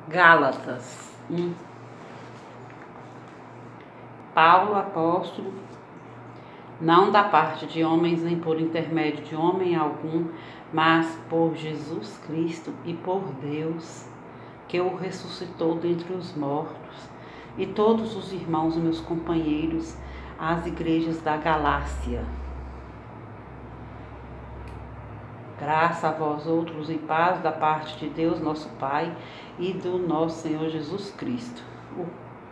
Gálatas 1. Paulo, apóstolo, não da parte de homens, nem por intermédio de homem algum, mas por Jesus Cristo e por Deus, que o ressuscitou dentre os mortos, e todos os irmãos, meus companheiros, às igrejas da Galácia. Graça a vós outros e paz da parte de Deus, nosso Pai, e do nosso Senhor Jesus Cristo, o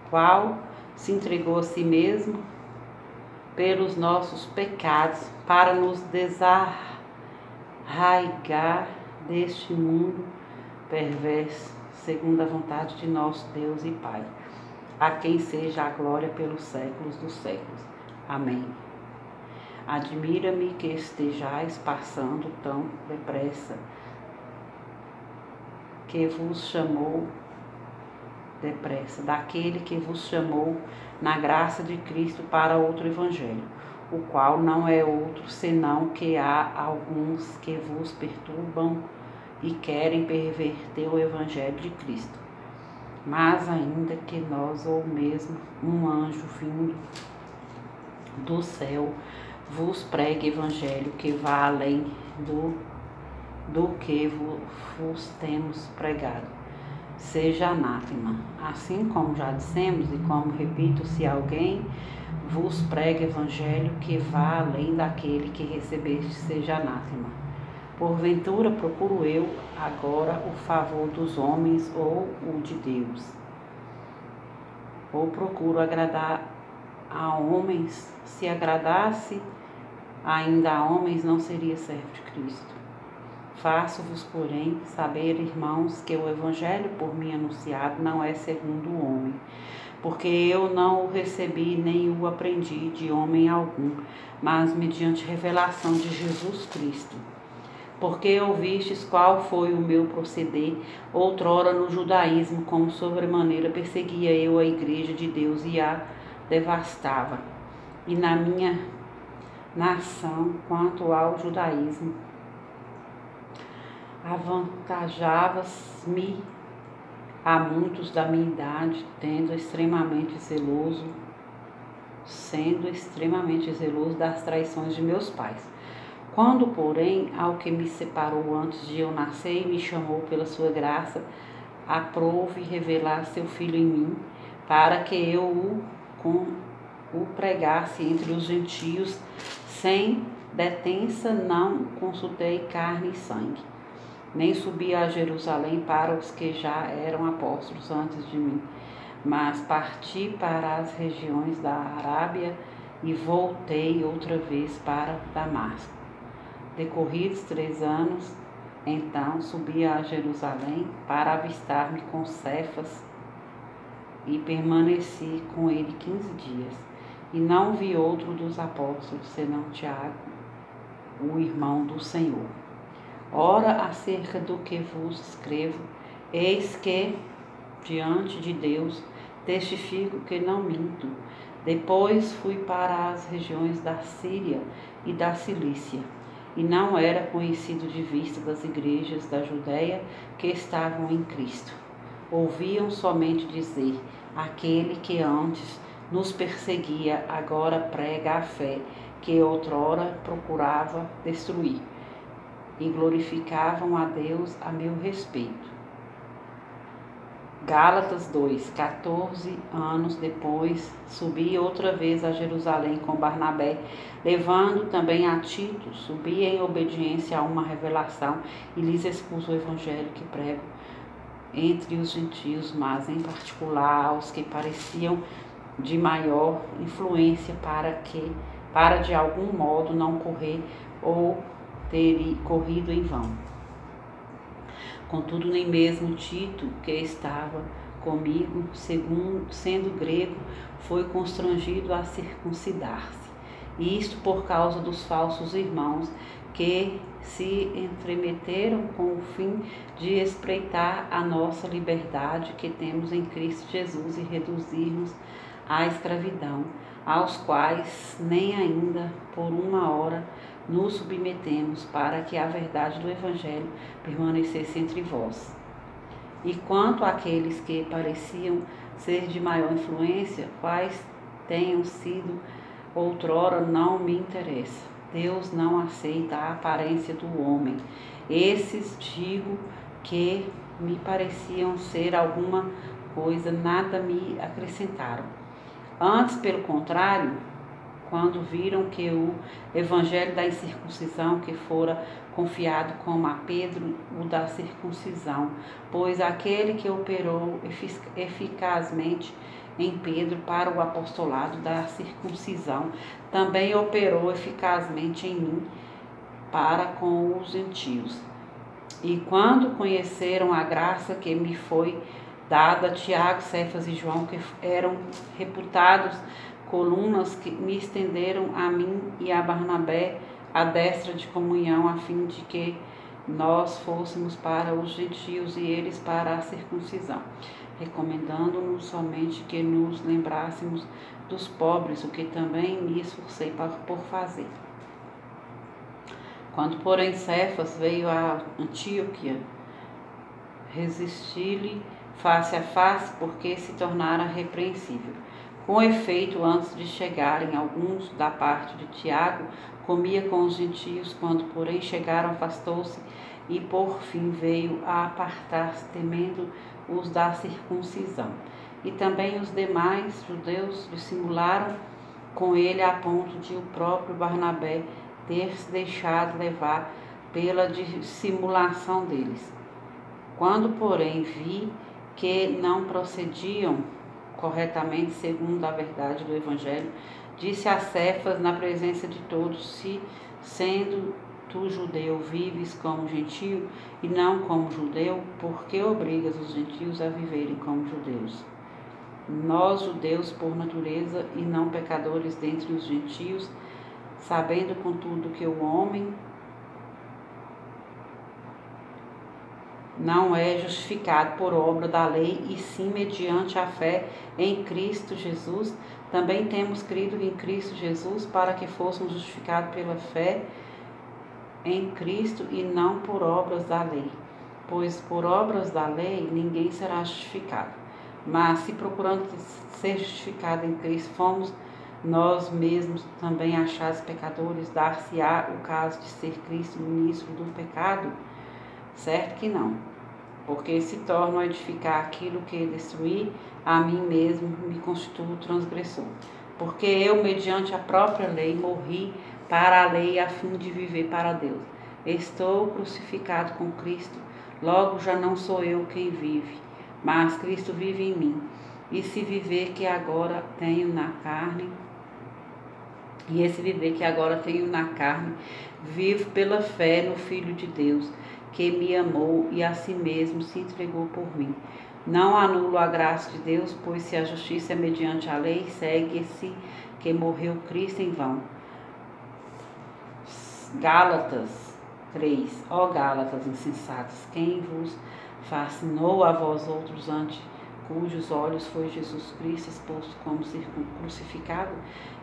qual se entregou a si mesmo pelos nossos pecados, para nos desarraigar deste mundo perverso, segundo a vontade de nosso Deus e Pai, a quem seja a glória pelos séculos dos séculos. Amém. Admira-me que estejais passando tão depressa, daquele que vos chamou na graça de Cristo para outro evangelho, o qual não é outro senão que há alguns que vos perturbam e querem perverter o evangelho de Cristo. Mas ainda que nós, ou mesmo um anjo vindo do céu, vos pregue evangelho que vá além do que vos temos pregado, seja anátema. Assim como já dissemos e como repito, se alguém vos prega evangelho que vá além daquele que recebeste, seja anátema. Porventura procuro eu agora o favor dos homens ou o de Deus? Ou procuro agradar a homens? Se agradasse ainda a homens, não seria servo de Cristo. Faço-vos, porém, saber, irmãos, que o evangelho por mim anunciado não é segundo o homem, porque eu não o recebi nem o aprendi de homem algum, mas mediante revelação de Jesus Cristo. Porque ouvistes qual foi o meu proceder outrora no judaísmo, como sobremaneira perseguia eu a igreja de Deus e a devastava. E na minha nação, quanto ao judaísmo, avantajava-me a muitos da minha idade, sendo extremamente zeloso das traições de meus pais. Quando, porém, ao que me separou antes de eu nascer e me chamou pela sua graça, aprouve revelar seu Filho em mim, para que eu o pregasse entre os gentios, sem detença, não consultei carne e sangue, nem subi a Jerusalém para os que já eram apóstolos antes de mim, mas parti para as regiões da Arábia e voltei outra vez para Damasco. Decorridos 3 anos, então subi a Jerusalém para avistar-me com Cefas e permaneci com ele 15 dias. E não vi outro dos apóstolos, senão Tiago, o irmão do Senhor. Ora, acerca do que vos escrevo, eis que, diante de Deus, testifico que não minto. Depois fui para as regiões da Síria e da Cilícia, e não era conhecido de vista das igrejas da Judéia que estavam em Cristo. Ouviam somente dizer: aquele que antes nos perseguia, agora prega a fé que outrora procurava destruir, e glorificavam a Deus a meu respeito. Gálatas 2, 14 anos depois, subi outra vez a Jerusalém com Barnabé, levando também a Tito. Subi em obediência a uma revelação e lhes expus o evangelho que prego entre os gentios, mas em particular aos que pareciam de maior influência, para de algum modo não correr ou ter corrido em vão. Contudo, nem mesmo Tito, que estava comigo, sendo grego, foi constrangido a circuncidar-se. Isto por causa dos falsos irmãos que se entremeteram com o fim de espreitar a nossa liberdade que temos em Cristo Jesus e reduzir-nos à escravidão, aos quais nem ainda por uma hora nos submetemos, para que a verdade do Evangelho permanecesse entre vós. E quanto àqueles que pareciam ser de maior influência, quais tenham sido outrora, não me interessa. Deus não aceita a aparência do homem. Esses digo que me pareciam ser alguma coisa, nada me acrescentaram. Antes, pelo contrário, quando viram que o evangelho da incircuncisão que fora confiado como a Pedro, o da circuncisão, pois aquele que operou eficazmente em Pedro para o apostolado da circuncisão, também operou eficazmente em mim para com os gentios. E quando conheceram a graça que me foi dada, Tiago, Cefas e João, que eram reputados colunas, que me estenderam a mim e a Barnabé a destra de comunhão, a fim de que nós fôssemos para os gentios e eles para a circuncisão, recomendando-nos somente que nos lembrássemos dos pobres, o que também me esforcei por fazer. Quando, porém, Cefas veio a Antioquia, resisti-lhe face a face, porque se tornara repreensível. Com efeito, antes de chegarem alguns da parte de Tiago, comia com os gentios. Quando, porém, chegaram, afastou-se e, por fim, veio a apartar-se, temendo os da circuncisão. E também os demais judeus dissimularam com ele, a ponto de o próprio Barnabé ter se deixado levar pela dissimulação deles. Quando, porém, vi que não procediam corretamente segundo a verdade do Evangelho, disse a Cefas na presença de todos: se, sendo tu judeu, vives como gentio e não como judeu, por que obrigas os gentios a viverem como judeus? Nós, judeus por natureza e não pecadores dentre os gentios, sabendo contudo que o homem não é justificado por obra da lei, e sim mediante a fé em Cristo Jesus. Também temos crido em Cristo Jesus para que fôssemos justificados pela fé em Cristo e não por obras da lei. Pois por obras da lei ninguém será justificado. Mas se procurando ser justificado em Cristo fomos nós mesmos também achados pecadores, dar-se-á o caso de ser Cristo ministro do pecado? Certo que não, porque se torno a edificar aquilo que destruí, a mim mesmo me constituo transgressor. Porque eu, mediante a própria lei, morri para a lei a fim de viver para Deus. Estou crucificado com Cristo, logo já não sou eu quem vive, mas Cristo vive em mim. E esse viver que agora tenho na carne, vivo pela fé no Filho de Deus, que me amou e a si mesmo se entregou por mim. Não anulo a graça de Deus, pois se a justiça é mediante a lei, segue-se que morreu Cristo em vão. Gálatas 3. Ó Gálatas insensatos, quem vos fascinou a vós outros, ante cujos olhos foi Jesus Cristo exposto como crucificado?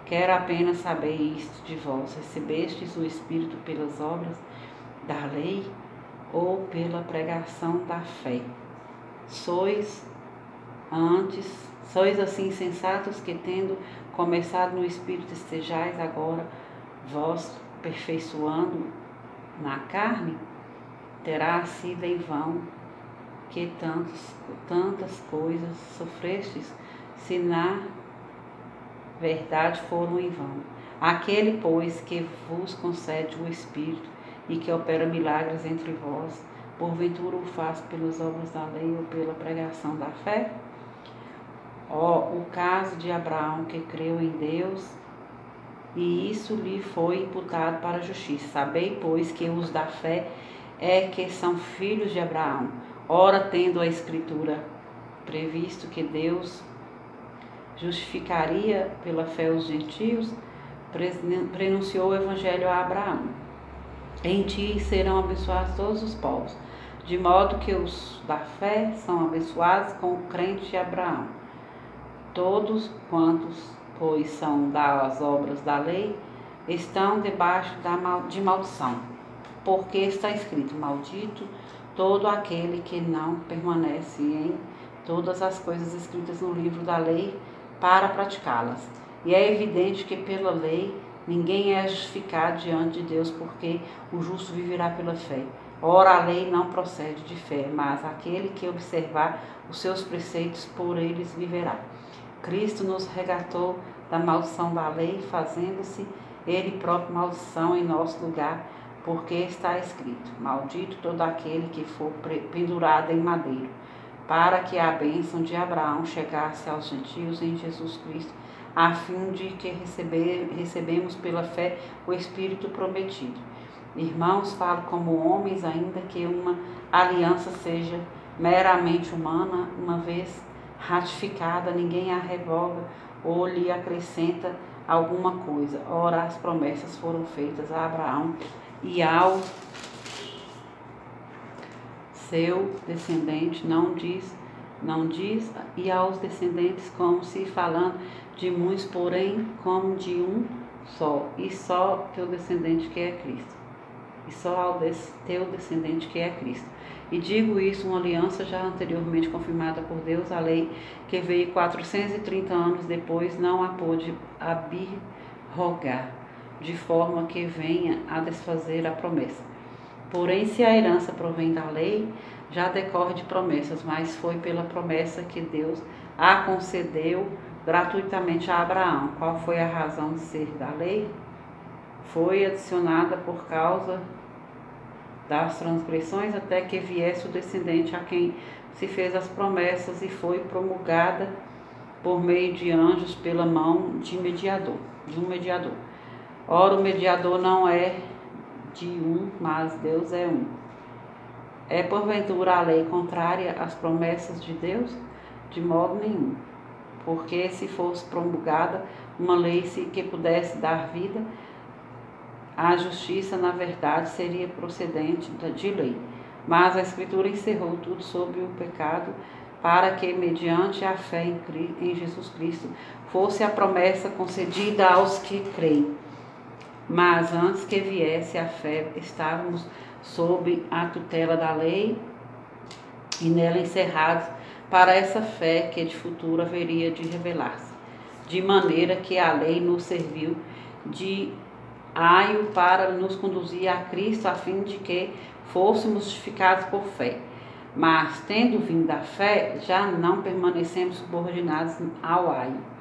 Quero apenas saber isto de vós: recebestes o Espírito pelas obras da lei ou pela pregação da fé? Sois assim insensatos, que tendo começado no Espírito estejais agora vós aperfeiçoando na carne? Terá sido em vão que tantas coisas sofrestes, se na verdade foram em vão. Aquele, pois, que vos concede o Espírito e que opera milagres entre vós, porventura o faz pelas obras da lei ou pela pregação da fé? O caso de Abraão, que creu em Deus, e isso lhe foi imputado para a justiça. Sabei, pois, que os da fé é que são filhos de Abraão. Ora, tendo a Escritura previsto que Deus justificaria pela fé os gentios, prenunciou o Evangelho a Abraão: em ti serão abençoados todos os povos, de modo que os da fé são abençoados com o crente de Abraão. Todos quantos, pois, são das obras da lei, estão debaixo de maldição, porque está escrito: maldito todo aquele que não permanece em todas as coisas escritas no livro da lei para praticá-las. E é evidente que pela lei ninguém é justificado diante de Deus, porque o justo viverá pela fé. Ora, a lei não procede de fé, mas aquele que observar os seus preceitos, por eles viverá. Cristo nos resgatou da maldição da lei, fazendo-se ele próprio maldição em nosso lugar, porque está escrito: maldito todo aquele que for pendurado em madeiro, para que a bênção de Abraão chegasse aos gentios em Jesus Cristo, a fim de que recebemos pela fé o Espírito prometido. Irmãos, falo como homens, ainda que uma aliança seja meramente humana, uma vez ratificada, ninguém a revoga ou lhe acrescenta alguma coisa. Ora, as promessas foram feitas a Abraão e ao seu descendente, não diz, e aos descendentes, como se falando de muitos, porém como de um só, e só teu descendente que é Cristo. E só ao teu descendente que é Cristo. E digo isso, uma aliança já anteriormente confirmada por Deus, a lei que veio 430 anos depois não a pôde abrogar, de forma que venha a desfazer a promessa. Porém, se a herança provém da lei, já decorre de promessas, mas foi pela promessa que Deus a concedeu gratuitamente a Abraão. Qual foi a razão de ser da lei? Foi adicionada por causa das transgressões, até que viesse o descendente a quem se fez as promessas, e foi promulgada por meio de anjos pela mão de um mediador. Ora, o mediador não é de um, mas Deus é um. É porventura a lei contrária às promessas de Deus? De modo nenhum. Porque se fosse promulgada uma lei que pudesse dar vida, a justiça, na verdade, seria procedente de lei. Mas a Escritura encerrou tudo sobre o pecado, para que, mediante a fé em Jesus Cristo, fosse a promessa concedida aos que creem. Mas antes que viesse a fé, estávamos sob a tutela da lei e nela encerrados para essa fé que de futuro haveria de revelar-se. De maneira que a lei nos serviu de aio para nos conduzir a Cristo, a fim de que fôssemos justificados por fé. Mas, tendo vindo a fé, já não permanecemos subordinados ao aio.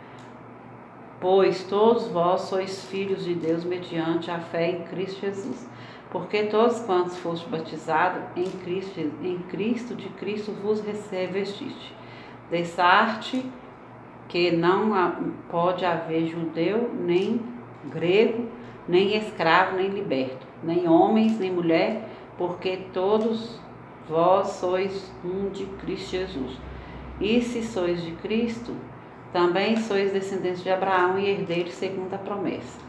Pois todos vós sois filhos de Deus mediante a fé em Cristo Jesus. Porque todos quantos fostes batizados em Cristo, de Cristo vos revestiste. Dessarte que não pode haver judeu, nem grego, nem escravo, nem liberto, nem homens, nem mulher, porque todos vós sois um de Cristo Jesus. E se sois de Cristo, também sois descendentes de Abraão e herdeiros segundo a promessa.